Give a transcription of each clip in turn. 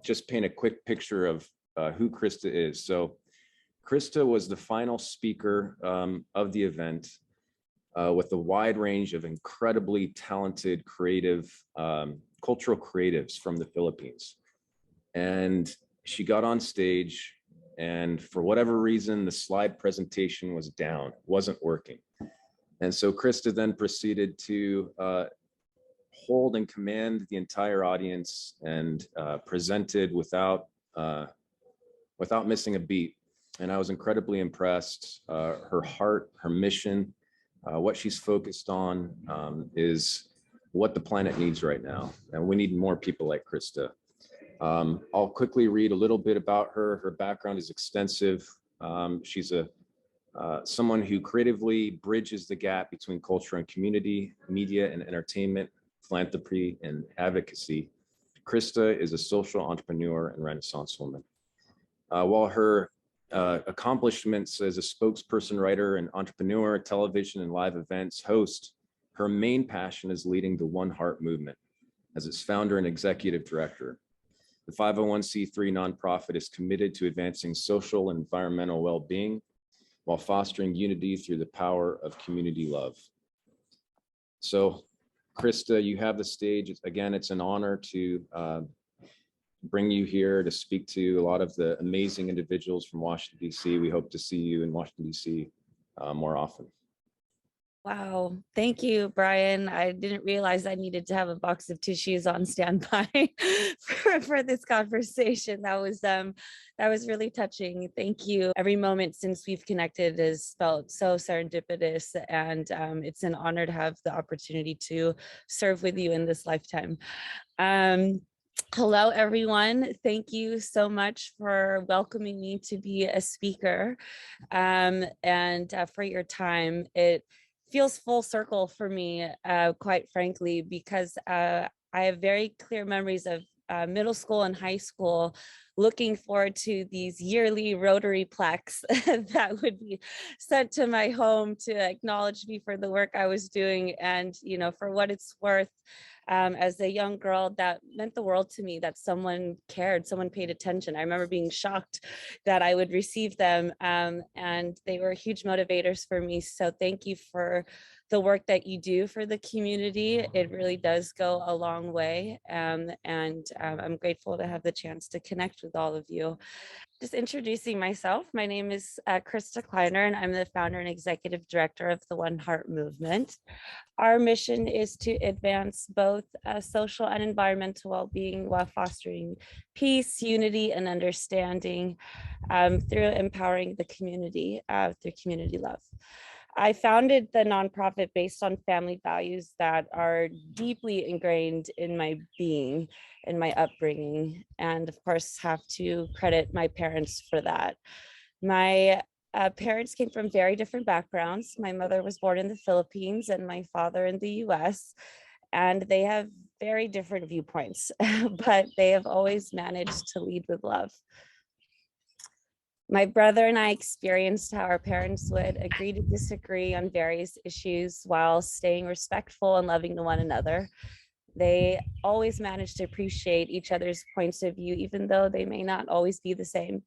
just paint a quick picture of who Krista is. So Krista was the final speaker of the event with a wide range of incredibly talented, creative, cultural creatives from the Philippines. And she got on stage, and for whatever reason, the slide presentation was down, wasn't working. And so Krista then proceeded to hold and command the entire audience and presented without missing a beat. And I was incredibly impressed. Her heart, her mission, what she's focused on is what the planet needs right now. And we need more people like Krista. I'll quickly read a little bit about her. Her background is extensive. She's someone who creatively bridges the gap between culture and community, media and entertainment, philanthropy and advocacy. Krista is a social entrepreneur and Renaissance woman. While her accomplishments as a spokesperson, writer, and entrepreneur, television and live events host, her main passion is leading the One Heart movement as its founder and executive director. The 501c3 nonprofit is committed to advancing social and environmental well-being while fostering unity through the power of community love. So, Krista, you have the stage. Again, it's an honor to bring you here to speak to a lot of the amazing individuals from Washington, D.C. We hope to see you in Washington, D.C. More often. Wow. Thank you, Brian. I didn't realize I needed to have a box of tissues on standby for this conversation. That was really touching. Thank you. Every moment since we've connected has felt so serendipitous, and it's an honor to have the opportunity to serve with you in this lifetime. Hello, everyone. Thank you so much for welcoming me to be a speaker and for your time. It feels full circle for me, quite frankly, because I have very clear memories of middle school and high school, looking forward to these yearly Rotary plaques that would be sent to my home to acknowledge me for the work I was doing. And, you know, for what it's worth, as a young girl, that meant the world to me, that someone cared, someone paid attention. I remember being shocked that I would receive them, and they were huge motivators for me. So thank you for the work that you do for the community. It really does go a long way. And I'm grateful to have the chance to connect with all of you. Just introducing myself, my name is Krista Kleiner, and I'm the founder and executive director of the One Heart movement. Our mission is to advance both social and environmental well-being while fostering peace, unity, and understanding through empowering the community through community love. I founded the nonprofit based on family values that are deeply ingrained in my being, in my upbringing, and of course have to credit my parents for that. My parents came from very different backgrounds. My mother was born in the Philippines and my father in the US, and they have very different viewpoints, but they have always managed to lead with love. My brother and I experienced how our parents would agree to disagree on various issues while staying respectful and loving to one another. They always managed to appreciate each other's points of view, even though they may not always be the same.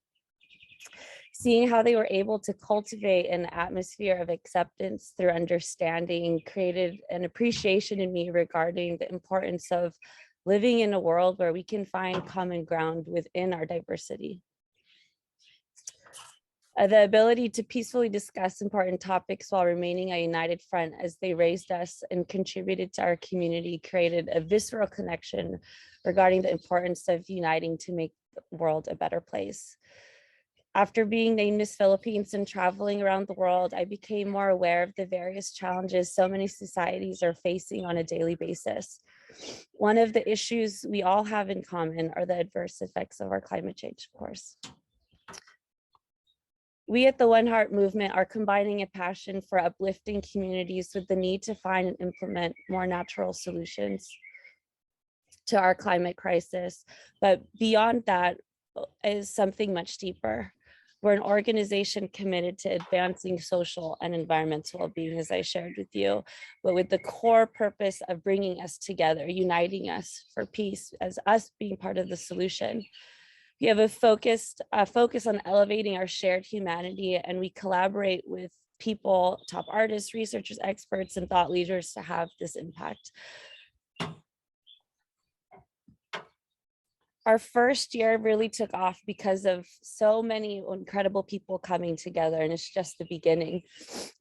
Seeing how they were able to cultivate an atmosphere of acceptance through understanding created an appreciation in me regarding the importance of living in a world where we can find common ground within our diversity. The ability to peacefully discuss important topics while remaining a united front as they raised us and contributed to our community created a visceral connection regarding the importance of uniting to make the world a better place. After being named Miss Philippines and traveling around the world, I became more aware of the various challenges so many societies are facing on a daily basis. One of the issues we all have in common are the adverse effects of our climate change, of course. We at the One Heart movement are combining a passion for uplifting communities with the need to find and implement more natural solutions to our climate crisis. But beyond that is something much deeper. We're an organization committed to advancing social and environmental well-being, as I shared with you, but with the core purpose of bringing us together, uniting us for peace, as us being part of the solution. We have a focus on elevating our shared humanity, and we collaborate with people, top artists, researchers, experts, and thought leaders to have this impact. Our first year really took off because of so many incredible people coming together, and it's just the beginning.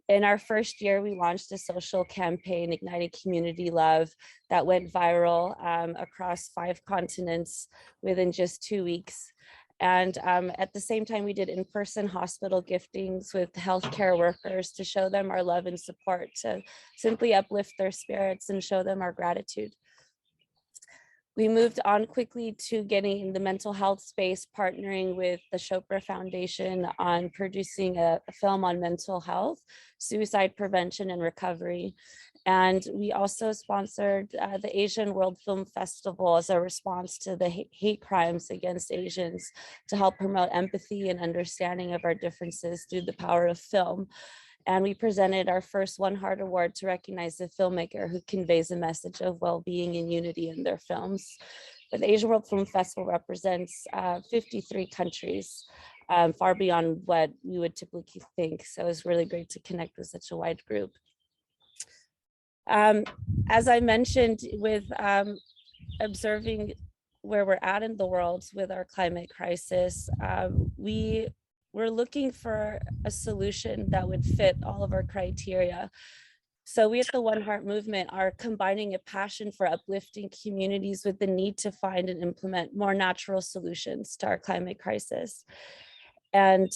In our first year, we launched a social campaign, Igniting Community Love, that went viral across 5 continents within just 2 weeks. And at the same time, we did in-person hospital giftings with healthcare workers to show them our love and support, to simply uplift their spirits and show them our gratitude. We moved on quickly to getting in the mental health space, partnering with the Chopra Foundation on producing a film on mental health, suicide prevention, and recovery. And we also sponsored the Asian World Film Festival as a response to the hate crimes against Asians, to help promote empathy and understanding of our differences through the power of film. And we presented our first One Heart Award to recognize a filmmaker who conveys a message of well-being and unity in their films. But the Asian World Film Festival represents 53 countries, far beyond what we would typically think. So it's really great to connect with such a wide group. As I mentioned, with observing where we're at in the world with our climate crisis, we're looking for a solution that would fit all of our criteria. So we at the One Heart movement are combining a passion for uplifting communities with the need to find and implement more natural solutions to our climate crisis. And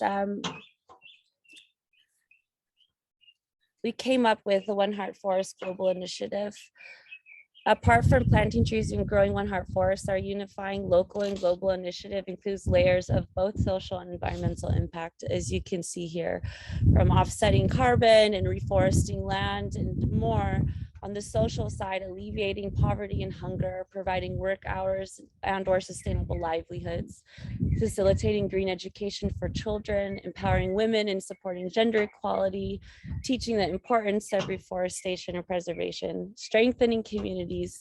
we came up with the One Heart Forest Global Initiative. Apart from planting trees and growing One Heart Forests, our unifying local and global initiative includes layers of both social and environmental impact, as you can see here, from offsetting carbon and reforesting land and more. On the social side, alleviating poverty and hunger, providing work hours and/or sustainable livelihoods, facilitating green education for children, empowering women and supporting gender equality, teaching the importance of reforestation and preservation, strengthening communities,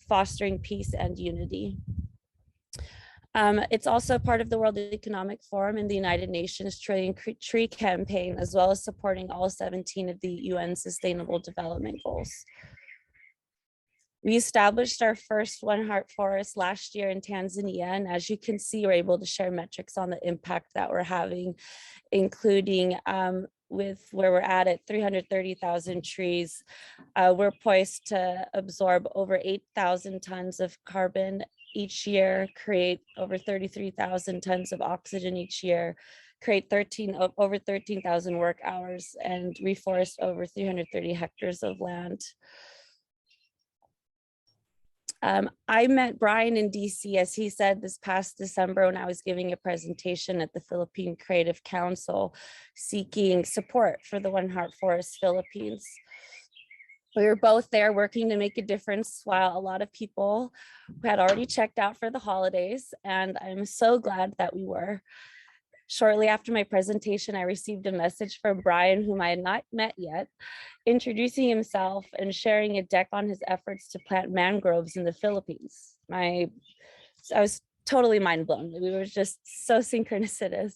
fostering peace and unity. It's also part of the World Economic Forum and the United Nations Trillion Tree Campaign, as well as supporting all 17 of the UN Sustainable Development Goals. We established our first One Heart Forest last year in Tanzania, and as you can see, we're able to share metrics on the impact that we're having, including with where we're at 330,000 trees. We're poised to absorb over 8,000 tons of carbon each year, create over 33,000 tons of oxygen each year, create over 13,000 work hours, and reforest over 330 hectares of land. I met Brian in DC, as he said, this past December when I was giving a presentation at the Philippine Creative Council seeking support for the One Heart Forest Philippines. We were both there working to make a difference while a lot of people had already checked out for the holidays, and I'm so glad that we were. Shortly after my presentation, I received a message from Brian, whom I had not met yet, introducing himself and sharing a deck on his efforts to plant mangroves in the Philippines. I was totally mind blown. We were just so synchronicities.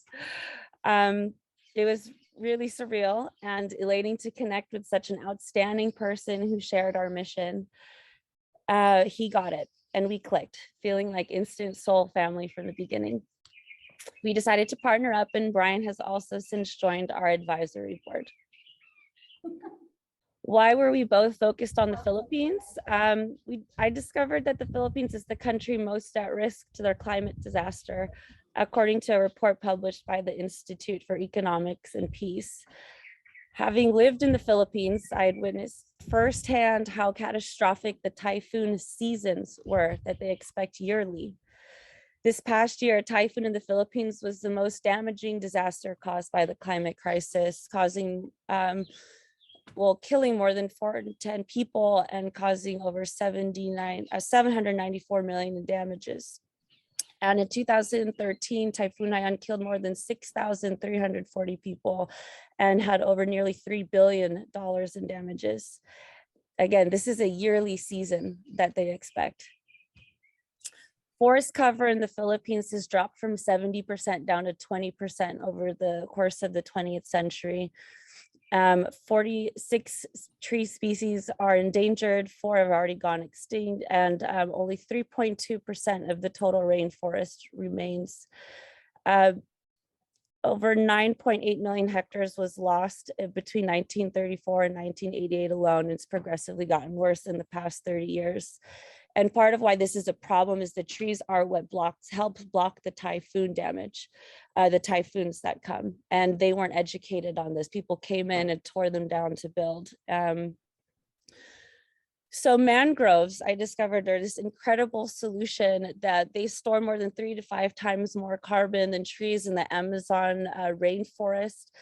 It was really surreal and elating to connect with such an outstanding person who shared our mission. He got it and we clicked, feeling like instant soul family from the beginning. We decided to partner up, and Brian has also since joined our advisory board. Why were we both focused on the Philippines? I discovered that the Philippines is the country most at risk to their climate disaster, according to a report published by the Institute for Economics and Peace. Having lived in the Philippines, I had witnessed firsthand how catastrophic the typhoon seasons were that they expect yearly. This past year, a typhoon in the Philippines was the most damaging disaster caused by the climate crisis, causing, killing more than 410 people and causing over 794 million in damages. And in 2013, Typhoon Haiyan killed more than 6,340 people and had over nearly $3 billion in damages. Again, this is a yearly season that they expect. Forest cover in the Philippines has dropped from 70% down to 20% over the course of the 20th century. 46 tree species are endangered, 4 have already gone extinct, and only 3.2% of the total rainforest remains. Over 9.8 million hectares was lost between 1934 and 1988 alone. It's progressively gotten worse in the past 30 years. And part of why this is a problem is the trees are what helps block the typhoon damage, the typhoons that come. And they weren't educated on this. People came in and tore them down to build. So mangroves, I discovered, are this incredible solution that they store more than 3 to 5 times more carbon than trees in the Amazon rainforest.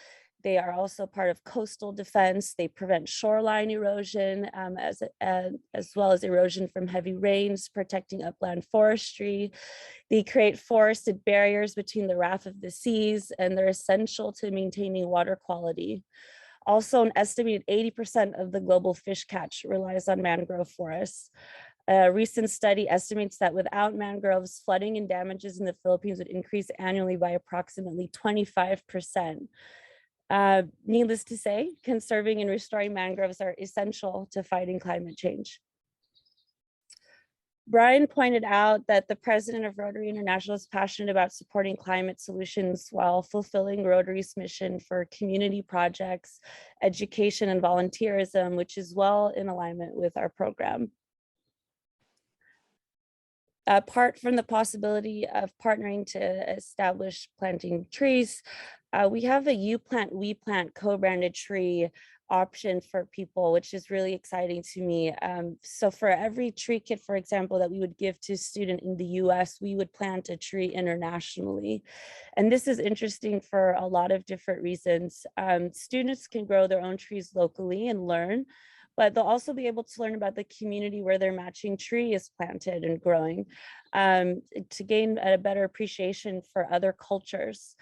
They are also part of coastal defense. They prevent shoreline erosion as well as erosion from heavy rains, protecting upland forestry. They create forested barriers between the wrath of the seas, and they're essential to maintaining water quality. Also, an estimated 80% of the global fish catch relies on mangrove forests. A recent study estimates that without mangroves, flooding and damages in the Philippines would increase annually by approximately 25%. Needless to say, conserving and restoring mangroves are essential to fighting climate change. Brian pointed out that the president of Rotary International is passionate about supporting climate solutions while fulfilling Rotary's mission for community projects, education, and volunteerism, which is well in alignment with our program. Apart from the possibility of partnering to establish planting trees, we have a You Plant, We Plant co-branded tree option for people, which is really exciting to me. So for every tree kit, for example, that we would give to a student in the US, we would plant a tree internationally. And this is interesting for a lot of different reasons. Students can grow their own trees locally and learn, but they'll also be able to learn about the community where their matching tree is planted and growing, to gain a better appreciation for other cultures.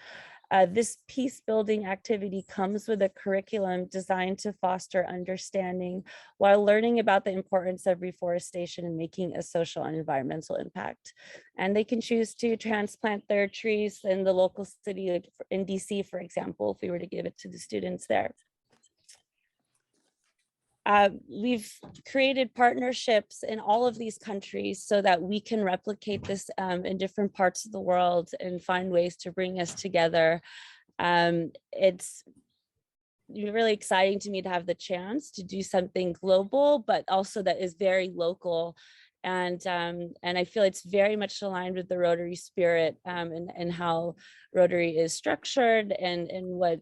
This peace building activity comes with a curriculum designed to foster understanding while learning about the importance of reforestation and making a social and environmental impact. And they can choose to transplant their trees in the local city, like in DC, for example, if we were to give it to the students there. We've created partnerships in all of these countries so that we can replicate this in different parts of the world and find ways to bring us together. It's really exciting to me to have the chance to do something global, but also that is very local. And I feel it's very much aligned with the Rotary spirit and how Rotary is structured and what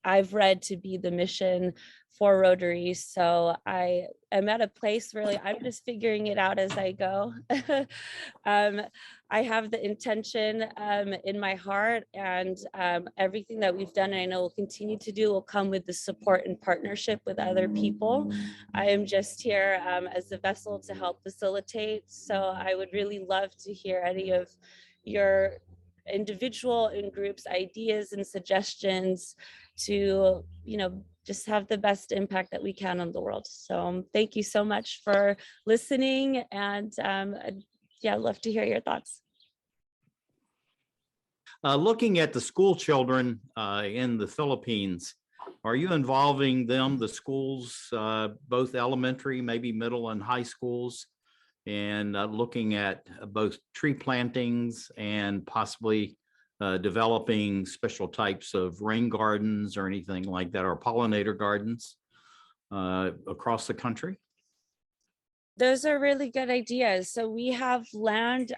I've read to be the mission for Rotary. So I am at a place really, I'm just figuring it out as I go. I have the intention in my heart, and everything that we've done and I know we'll continue to do will come with the support and partnership with other people. I am just here as a vessel to help facilitate. So I would really love to hear any of your individual and groups ideas and suggestions to, just have the best impact that we can on the world. So thank you so much for listening, and yeah, I'd love to hear your thoughts. Looking at the school children in the Philippines, are you involving them, the schools, both elementary, maybe middle and high schools, and looking at both tree plantings and possibly developing special types of rain gardens or anything like that, or pollinator gardens across the country? Those are really good ideas. So we have land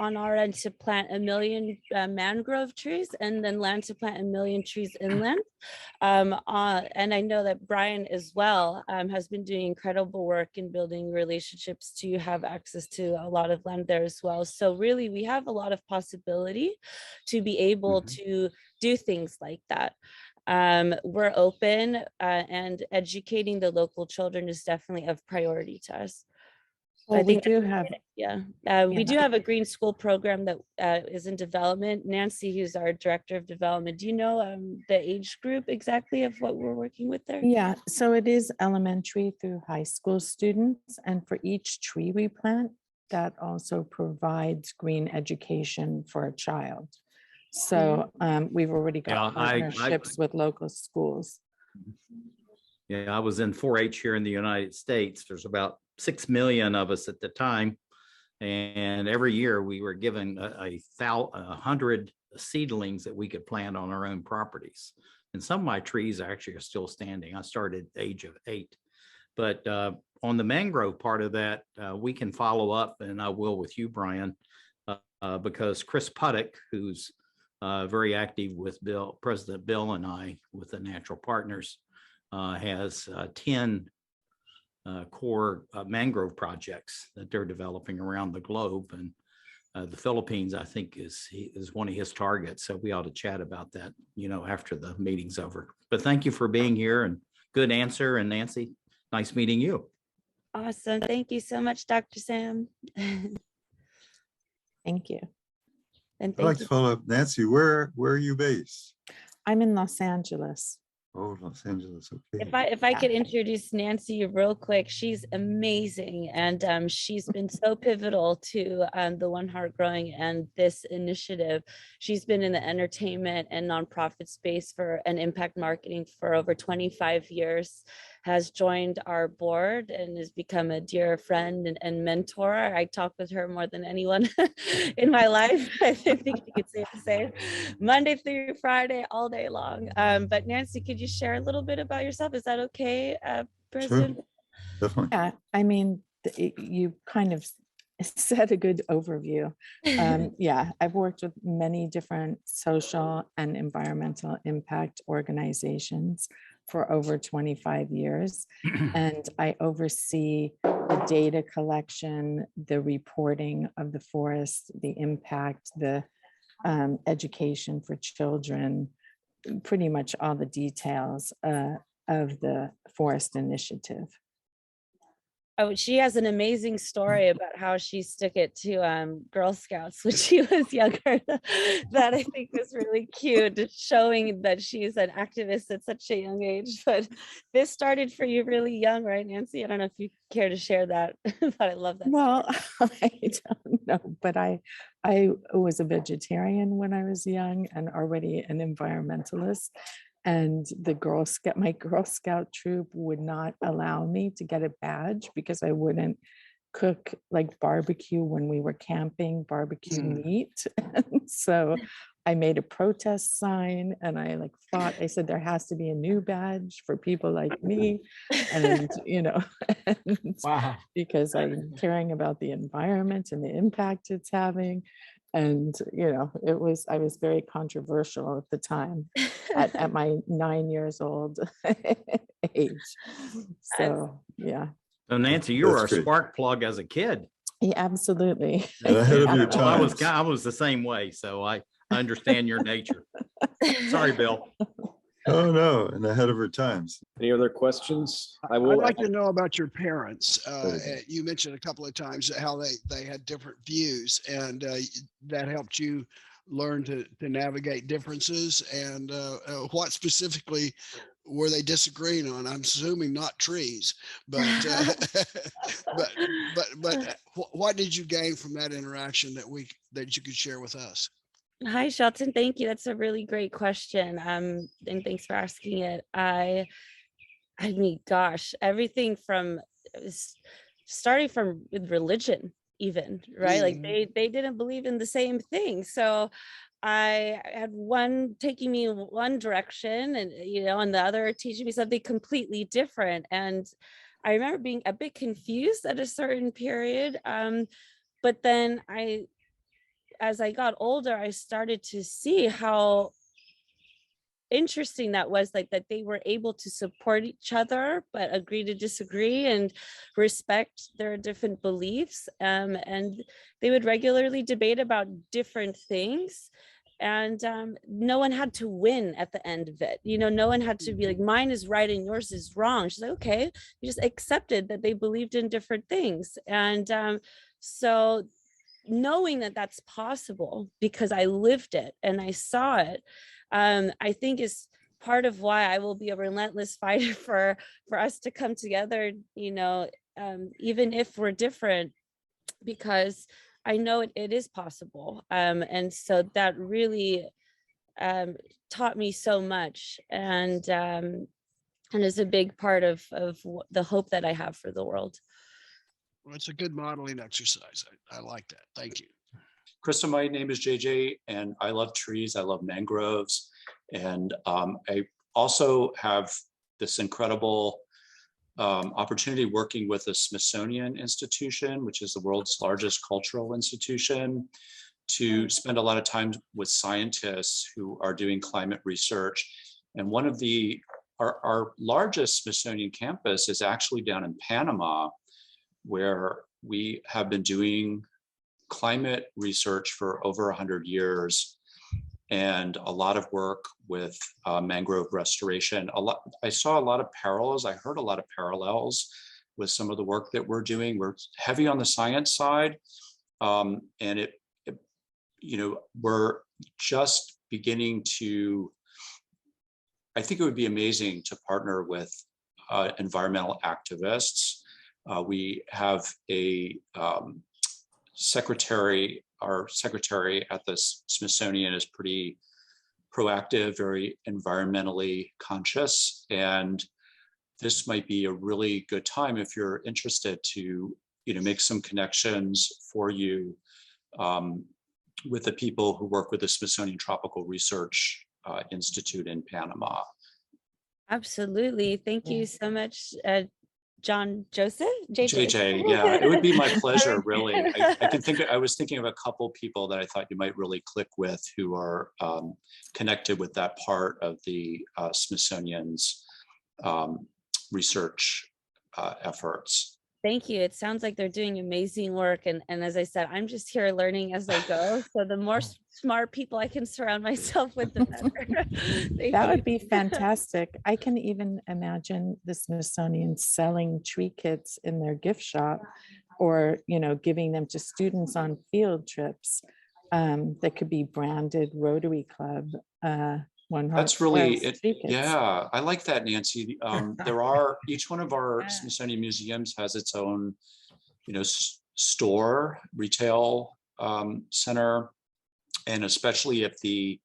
on our end to plant 1 million mangrove trees, and then land to plant 1 million trees inland. And I know that Brian as well has been doing incredible work in building relationships to have access to a lot of land there as well. So really, we have a lot of possibility to be able to do things like that. We're open, and educating the local children is definitely of priority to us. Well, I think we do have, we do have a green school program that is in development. Nancy, who's our director of development, do you know the age group exactly of what we're working with there? yeah, so it is elementary through high school students, and for each tree we plant, that also provides green education for a child. So we've already got Yeah, partnerships with local schools. Yeah, I was in 4-H here in the United States. There's about 6 million of us at the time. And every year we were given 100 seedlings that we could plant on our own properties. And some of my trees actually are still standing. I started at the age of 8. But on the mangrove part of that, we can follow up, and I will with you, Brian, because Chris Puttick, who's very active with President Bill and I with the Natural Partners, has 10 core mangrove projects that they're developing around the globe. And the Philippines, I think, is one of his targets. So we ought to chat about that, after the meeting's over. But thank you for being here, and good answer. And Nancy, nice meeting you. Awesome. Thank you so much, Dr. Sam. Thank you. And I'd like thank to you. follow up. Nancy, where are you based? I'm in Los Angeles. Oh, Los Angeles. Okay. If I could introduce Nancy real quick, she's amazing, and she's been so pivotal to the One Heart Growing and this initiative. She's been in the entertainment and nonprofit space and impact marketing for over 25 years, has joined our board and has become a dear friend and mentor. I talk with her more than anyone in my life. I think you could say the same. Monday through Friday, all day long. But Nancy, could you share a little bit about yourself? Is that okay, President? Sure, definitely. Yeah, I mean, you kind of set a good overview. Yeah, I've worked with many different social and environmental impact organizations for over 25 years. And I oversee the data collection, the reporting of the forest, the impact, the education for children, pretty much all the details of the forest initiative. Oh, she has an amazing story about how she stuck it to Girl Scouts when she was younger. That I think was really cute, showing that she's an activist at such a young age. But this started for you really young, right, Nancy? I don't know if you care to share that, but I love that. Well, I don't know, but I was a vegetarian when I was young and already an environmentalist. And my Girl Scout troop would not allow me to get a badge because I wouldn't cook like barbecue when we were camping, barbecue meat. And so I made a protest sign and I said there has to be a new badge for people like me. And, Wow. because I'm caring about the environment and the impact it's having. And, I was very controversial at the time at my 9 years old age. So, yeah. So Nancy, you were a That's great. spark plug as a kid. Yeah, absolutely. And ahead of your Well, I time. was the same way. So I understand your nature. Sorry, Bill. Oh, no, and ahead of her times. Any other questions? I'd like to know about your parents. Okay. You mentioned a couple of times how they had different views, and that helped you learn to navigate differences. And what specifically were they disagreeing on? I'm assuming not trees, but but what did you gain from that interaction that you could share with us? Hi, Shelton. Thank you. That's a really great question. And thanks for asking it. I mean, gosh, everything from starting from with religion, even, right? Like they didn't believe in the same thing. So I had one taking me in one direction and, and the other teaching me something completely different. And I remember being a bit confused at a certain period. But then as I got older, I started to see how interesting that was, like that they were able to support each other, but agree to disagree and respect their different beliefs. And they would regularly debate about different things. And no one had to win at the end of it. No one had to be like, mine is right and yours is wrong. She's like, okay, you just accepted that they believed in different things. And so knowing that that's possible because I lived it and I saw it, I think is part of why I will be a relentless fighter for us to come together, even if we're different, because I know it is possible. And so that really taught me so much, and is a big part of the hope that I have for the world. Well, it's a good modeling exercise. I like that. Thank you. Krista, my name is JJ, and I love trees. I love mangroves. And I also have this incredible opportunity working with the Smithsonian Institution, which is the world's largest cultural institution, to spend a lot of time with scientists who are doing climate research. And one of our largest Smithsonian campus is actually down in Panama, where we have been doing climate research for over 100 years, and a lot of work with mangrove restoration. I saw a lot of parallels. I heard a lot of parallels with some of the work that we're doing. We're heavy on the science side, and we're just beginning to. I think it would be amazing to partner with environmental activists. We have a secretary. Our secretary at the Smithsonian is pretty proactive, very environmentally conscious, and this might be a really good time if you're interested to, make some connections for you with the people who work with the Smithsonian Tropical Research Institute in Panama. Absolutely. Thank you so much, John Joseph? JJ, yeah, it would be my pleasure, really. I was thinking of a couple people that I thought you might really click with who are connected with that part of the Smithsonian's research efforts. Thank you. It sounds like they're doing amazing work. And as I said, I'm just here learning as I go. So the more smart people I can surround myself with, the better. That would be fantastic. I can even imagine the Smithsonian selling tree kits in their gift shop, or, giving them to students on field trips that could be branded Rotary Club. That's really it. Yeah, I like that, Nancy. Each one of our Smithsonian museums has its own, store, retail center, and especially if the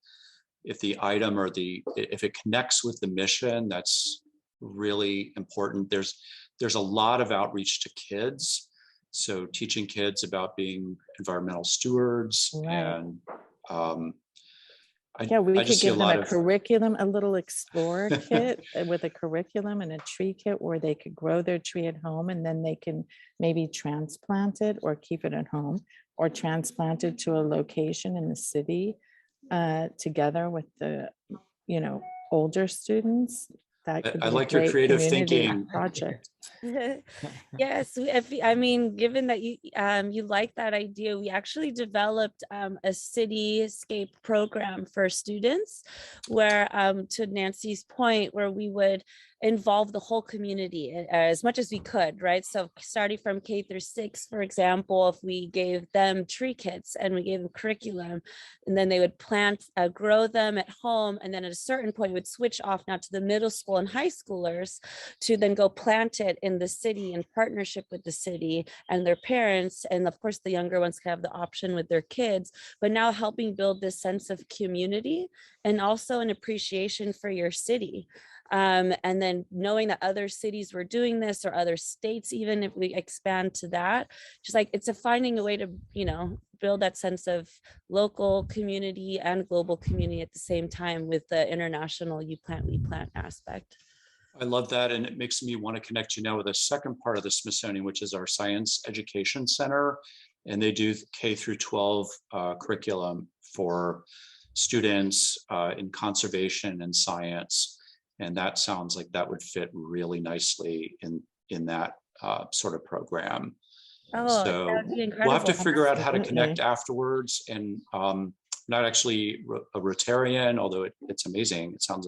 item or if it connects with the mission, that's really important. There's a lot of outreach to kids, so teaching kids about being environmental stewards, right. And we could give them a curriculum, a little explorer kit with a curriculum and a tree kit where they could grow their tree at home, and then they can maybe transplant it or keep it at home, or transplant it to a location in the city together with the, older students. That could be I like your creative thinking project. Yes, given that you like that idea, we actually developed a cityscape program for students, where to Nancy's point, where we would involve the whole community as much as we could, right? So starting from K-6, for example, if we gave them tree kits and we gave them curriculum, and then they would grow them at home, and then at a certain point we would switch off now to the middle school and high schoolers to then go plant it in the city in partnership with the city and their parents, and of course the younger ones can have the option with their kids, but now helping build this sense of community and also an appreciation for your city. And then knowing that other cities were doing this, or other states, even if we expand to that, just like it's finding a way to, build that sense of local community and global community at the same time with the international you plant, we plant aspect. I love that. And it makes me want to connect you now with the second part of the Smithsonian, which is our Science Education Center. And they do K-12 curriculum for students in conservation and science. And that sounds like that would fit really nicely in that sort of program. Oh, so that would be incredible. We'll have to figure out how to connect afterwards. And not actually a Rotarian, although it's amazing. It sounds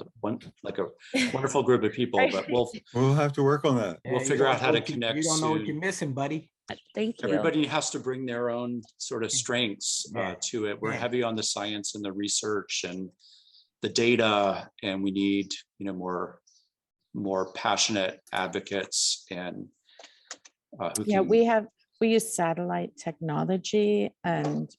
like a wonderful group of people, but we'll have to work on that. We'll figure out how to connect. You don't know what you're missing, buddy. Thank you. Everybody has to bring their own sort of strengths to it. We're heavy on the science and the research and the data, and we need more passionate advocates and we have We use satellite technology and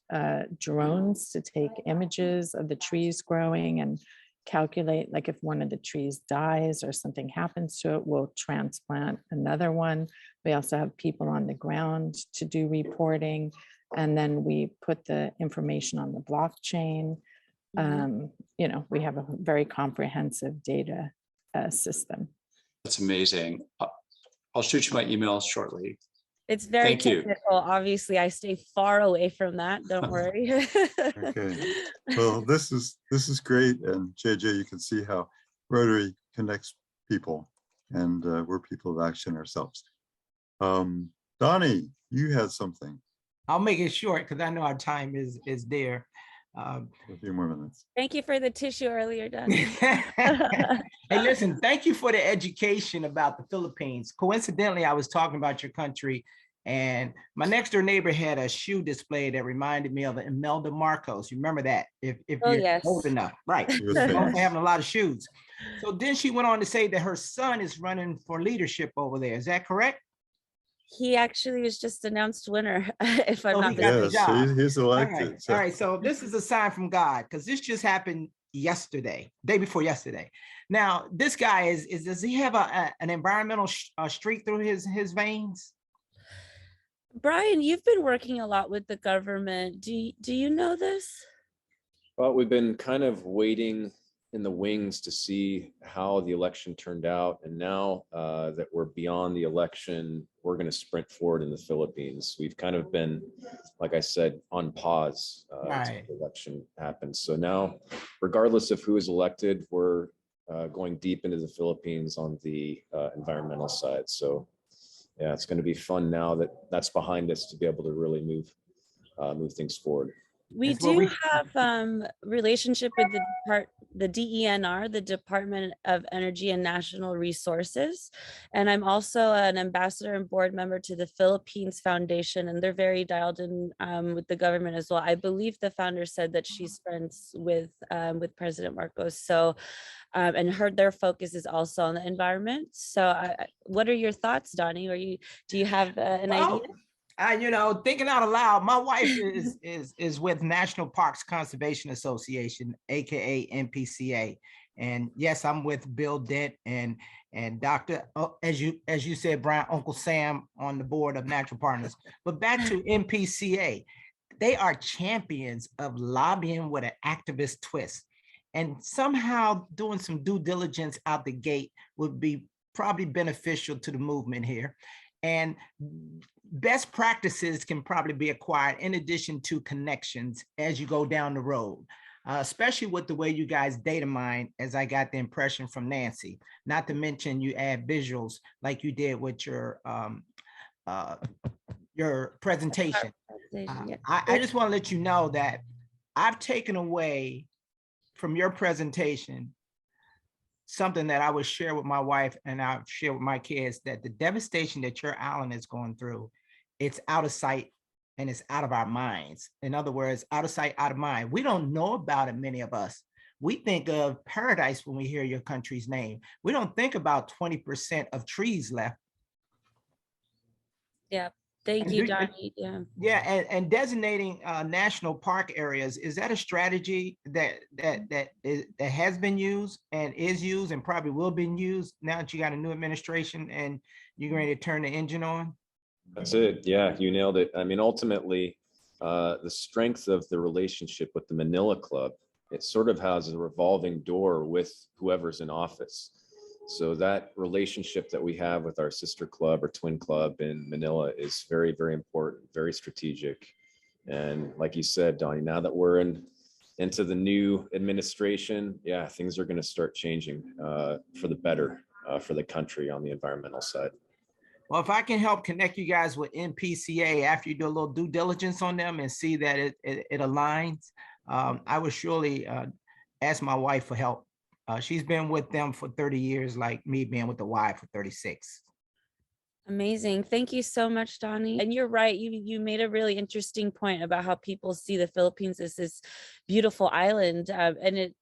drones to take images of the trees growing and calculate, like if one of the trees dies or something happens to it, we'll transplant another one. We also have people on the ground to do reporting. And then we put the information on the blockchain. You know, we have a very comprehensive data system. That's amazing. I'll shoot you my email shortly. It's very Thank you. technical. Obviously, I stay far away from that. Don't worry. Okay. Well, this is great. And JJ, you can see how Rotary connects people, and we're people of action ourselves. Donnie, you had something. I'll make it short because I know our time is there. A few more minutes. Thank you for the tissue earlier, Donnie. Hey, listen, thank you for the education about the Philippines. Coincidentally, I was talking about your country, and my next door neighbor had a shoe display that reminded me of Imelda Marcos. You remember that? If Oh, you're yes. old enough, right? She was She's also famous. having a lot of shoes. So then she went on to say that her son is running for leadership over there. Is that correct? He actually was just announced winner, if I'm Oh, not he got the mistaken. job. Yes, he's All elected. right. All right. So this is a sign from God, because this just happened yesterday, day before yesterday. Now, this guy does he have an environmental streak through his veins? Brian, you've been working a lot with the government. Do you know this? Well, we've been kind of waiting in the wings to see how the election turned out. And now that we're beyond the election, we're going to sprint forward in the Philippines. We've kind of been, like I said, on pause Right. until the election happens. So now, regardless of who is elected, we're going deep into the Philippines on the environmental side. So yeah, it's going to be fun now that that's behind us to be able to really move things forward. We That's what do we- have relationship with the DENR, the Department of Energy and National Resources. And I'm also an ambassador and board member to the Philippines Foundation, and they're very dialed in with the government as well. I believe the founder said that she's friends with President Marcos. So, and their focus is also on the environment. So what are your thoughts, Donnie? Do you have an idea? You know, thinking out aloud, my wife is with National Parks Conservation Association, aka NPCA, and yes, I'm with Bill Dent and Dr. As you said, Brian, Uncle Sam on the board of Natural Partners. But back to NPCA, they are champions of lobbying with an activist twist, and somehow doing some due diligence out the gate would be probably beneficial to the movement here. And best practices can probably be acquired in addition to connections as you go down the road, especially with the way you guys data mine, as I got the impression from Nancy, not to mention you add visuals like you did with your presentation. I just want to let you know that I've taken away from your presentation something that I would share with my wife and I'll share with my kids, that the devastation that your island is going through, it's out of sight and it's out of our minds. In other words, out of sight, out of mind. We don't know about it, many of us. We think of paradise when we hear your country's name. We don't think about 20% of trees left. Yeah. Thank you, Donnie. Yeah. Yeah, and designating national park areas, is that a strategy that has been used and is used and probably will be used now that you got a new administration and you're ready to turn the engine on? That's it. Yeah, you nailed it. I mean, ultimately, the strength of the relationship with the Manila Club, it sort of has a revolving door with whoever's in office. So that relationship that we have with our sister club or twin club in Manila is very, very important, very strategic. And like you said, Donnie, now that we're into the new administration, yeah, things are going to start changing for the better for the country on the environmental side. Well, if I can help connect you guys with NPCA after you do a little due diligence on them and see that it aligns, I would surely ask my wife for help. She's been with them for 30 years, like me being with the Y for 36. Amazing. Thank you so much, Donnie. And you're right. You made a really interesting point about how people see the Philippines as this beautiful island. And it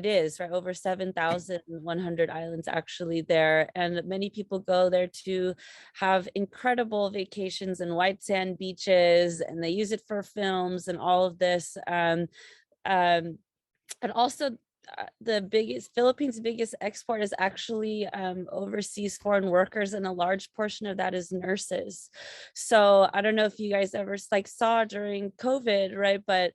is, right? Over 7,100 islands actually there. And many people go there to have incredible vacations and white sand beaches, and they use it for films and all of this. And also the Philippines' biggest export is actually overseas foreign workers, and a large portion of that is nurses. So I don't know if you guys ever saw during COVID, right? But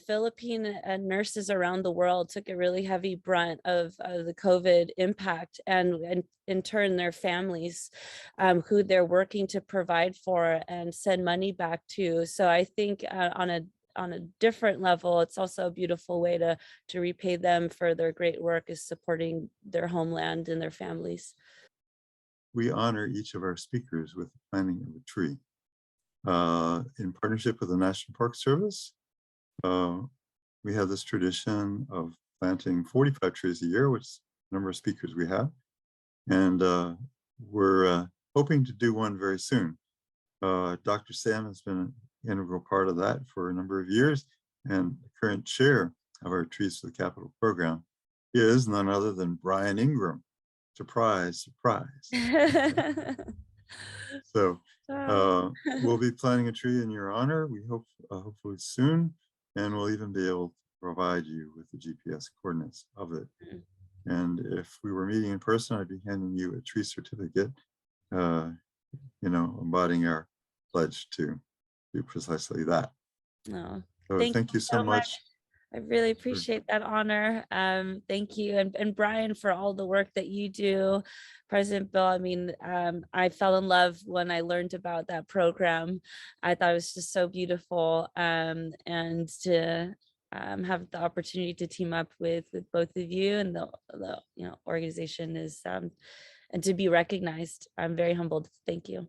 Philippine nurses around the world took a really heavy brunt of the COVID impact, and in turn their families who they're working to provide for and send money back to. So I think on a different level, it's also a beautiful way to repay them for their great work, is supporting their homeland and their families. We honor each of our speakers with the planting of a tree. In partnership with the National Park Service, we have this tradition of planting 45 trees a year, which is the number of speakers we have. And we're hoping to do one very soon. Dr. Sam has been an integral part of that for a number of years, and the current chair of our Trees for the Capital program is none other than Brian Ingram. Surprise, surprise. So we'll be planting a tree in your honor, we hope hopefully soon, and we'll even be able to provide you with the GPS coordinates of it. And if we were meeting in person, I'd be handing you a tree certificate, embodying our pledge to do precisely that. No, So thank you so much. I really appreciate that honor. Thank you. And Brian, for all the work that you do. President Bill, I fell in love when I learned about that program. I thought it was just so beautiful. And to have the opportunity to team up with both of you and the organization is, and to be recognized. I'm very humbled. Thank you.